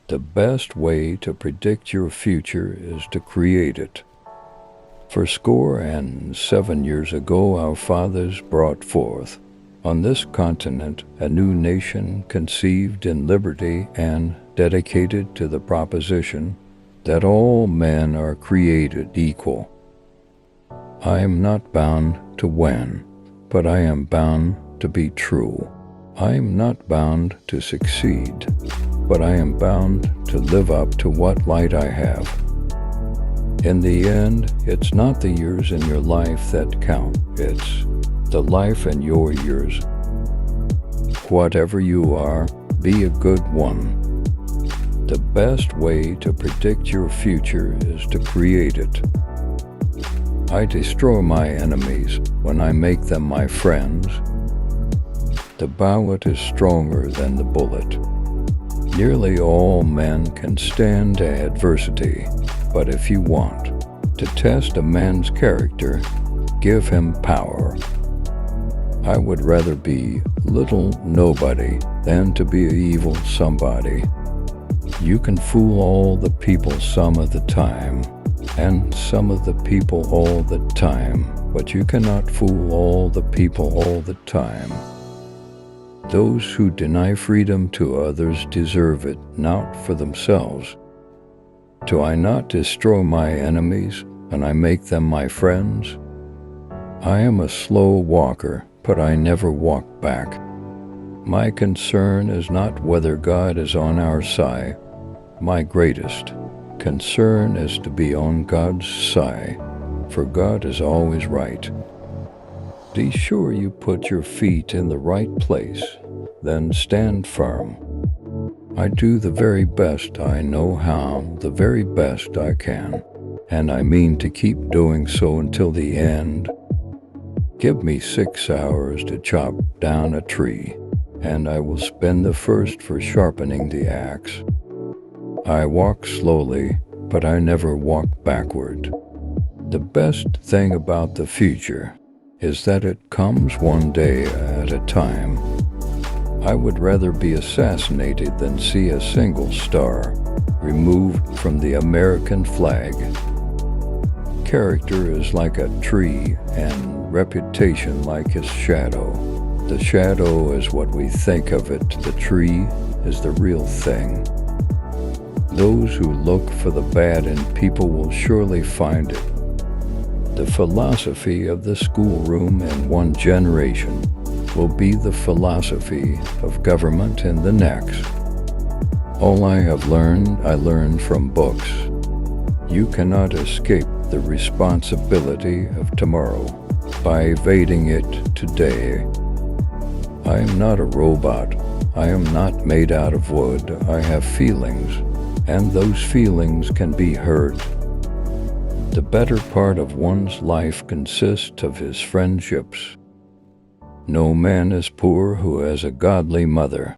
The best way to predict your future is to create it. For 7 years ago, our fathers brought forth on this continent a new nation conceived in liberty and dedicated to the proposition that all men are created equal. I am not bound to win, but I am bound to be true. I am not bound to succeed, but I am bound to live up to what light I have. In the end, it's not the years in your life that count, it's the life in your years. Whatever you are, be a good one. The best way to predict your future is to create it. I destroy my enemies when I make them my friends. The bullet is stronger than the bullet. Nearly all men can stand adversity, but if you want to test a man's character, give him power. I would rather be little nobody than to be an evil somebody. You can fool all the people some of the time, and some of the people all the time, but you cannot fool all the people all the time. Those who deny freedom to others deserve it not for themselves. Do I not destroy my enemies, and I make them my friends? I am a slow walker, but I never walk back. My concern is not whether God is on our side. My greatest concern is to be on God's side, for God is always right. Be sure you put your feet in the right place, then stand firm. I do the very best I know how, the very best I can, and I mean to keep doing so until the end. Give me 6 hours to chop down a tree, and I will spend the first for sharpening the axe. I walk slowly, but I never walk backward. The best thing about the future is that it comes one day at a time. I would rather be assassinated than see a single star removed from the American flag. Character is like a tree, and reputation like its shadow. The shadow is what we think of it. The tree is the real thing. Those who look for the bad in people will surely find it. The philosophy of the schoolroom in one generation will be the philosophy of government in the next. All I have learned, I learned from books. You cannot escape the responsibility of tomorrow by evading it today. I am not a robot. I am not made out of wood. I have feelings, and those feelings can be hurt. The better part of one's life consists of his friendships. No man is poor who has a godly mother.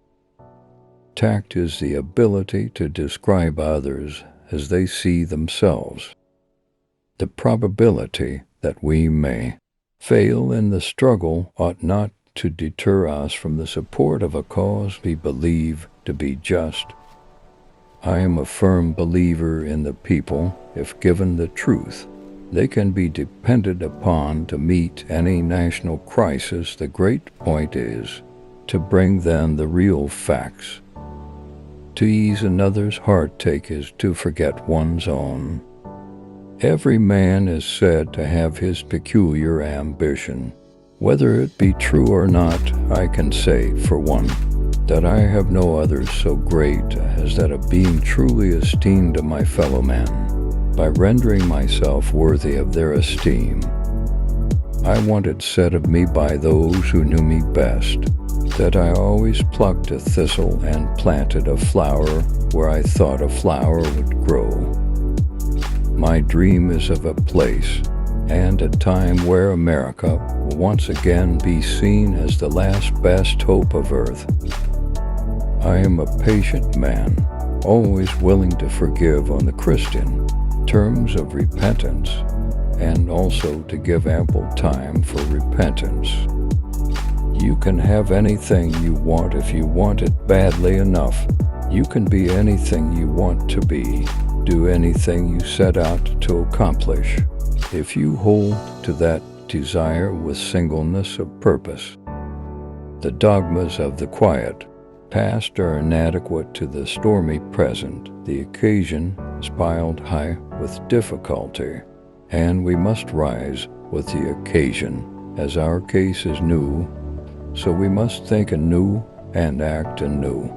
Tact is the ability to describe others as they see themselves. The probability that we may fail in the struggle ought not to deter us from the support of a cause we believe to be just. I am a firm believer in the people. If given the truth, they can be depended upon to meet any national crisis. The great point is to bring them the real facts. To ease another's heartache is to forget one's own. Every man is said to have his peculiar ambition. Whether it be true or not, I can say, for one, that I have no other so great as that of being truly esteemed of my fellow men, by rendering myself worthy of their esteem. I want it said of me by those who knew me best, that I always plucked a thistle and planted a flower where I thought a flower would grow. My dream is of a place and a time where America will once again be seen as the last best hope of earth. I am a patient man, always willing to forgive on the Christian terms of repentance, and also to give ample time for repentance. You can have anything you want if you want it badly enough. You can be anything you want to be, do anything you set out to accomplish, if you hold to that desire with singleness of purpose. The dogmas of the quiet past are inadequate to the stormy present. The occasion is piled high with difficulty, and we must rise with the occasion. As our case is new, so we must think anew and act anew.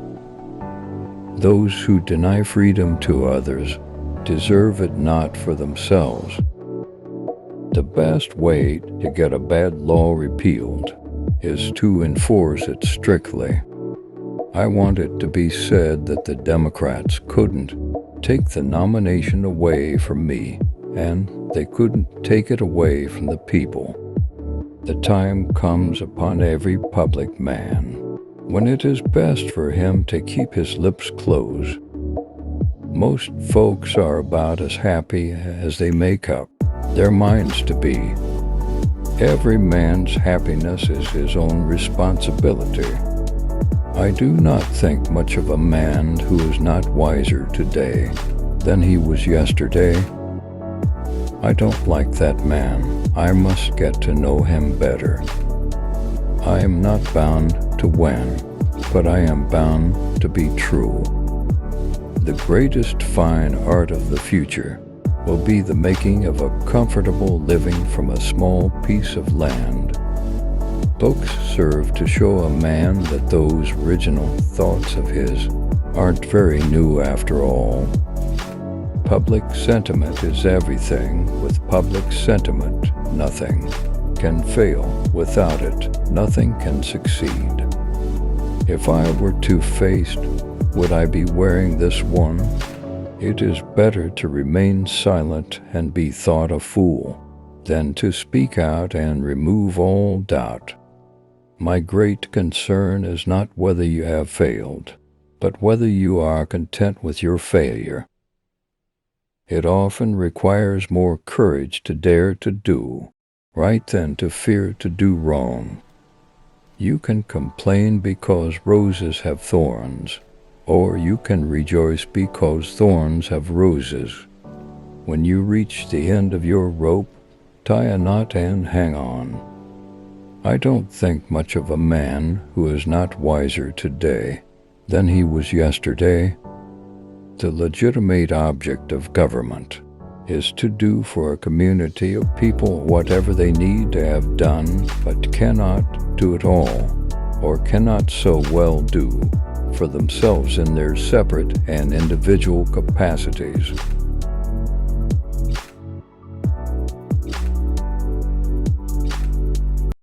Those who deny freedom to others deserve it not for themselves. The best way to get a bad law repealed is to enforce it strictly. I want it to be said that the Democrats couldn't take the nomination away from me, and they couldn't take it away from the people. The time comes upon every public man when it is best for him to keep his lips closed. Most folks are about as happy as they make up their minds to be. Every man's happiness is his own responsibility. I do not think much of a man who is not wiser today than he was yesterday. I don't like that man. I must get to know him better. I am not bound to win, but I am bound to be true. The greatest fine art of the future will be the making of a comfortable living from a small piece of land. Books serve to show a man that those original thoughts of his aren't very new after all. Public sentiment is everything. With public sentiment, nothing can fail. Without it, nothing can succeed. If I were two-faced, would I be wearing this one? It is better to remain silent and be thought a fool than to speak out and remove all doubt. My great concern is not whether you have failed, but whether you are content with your failure. It often requires more courage to dare to do right than to fear to do wrong. You can complain because roses have thorns, or you can rejoice because thorns have roses. When you reach the end of your rope, tie a knot and hang on. I don't think much of a man who is not wiser today than he was yesterday. The legitimate object of government is to do for a community of people whatever they need to have done, but cannot do it all, or cannot so well do for themselves in their separate and individual capacities.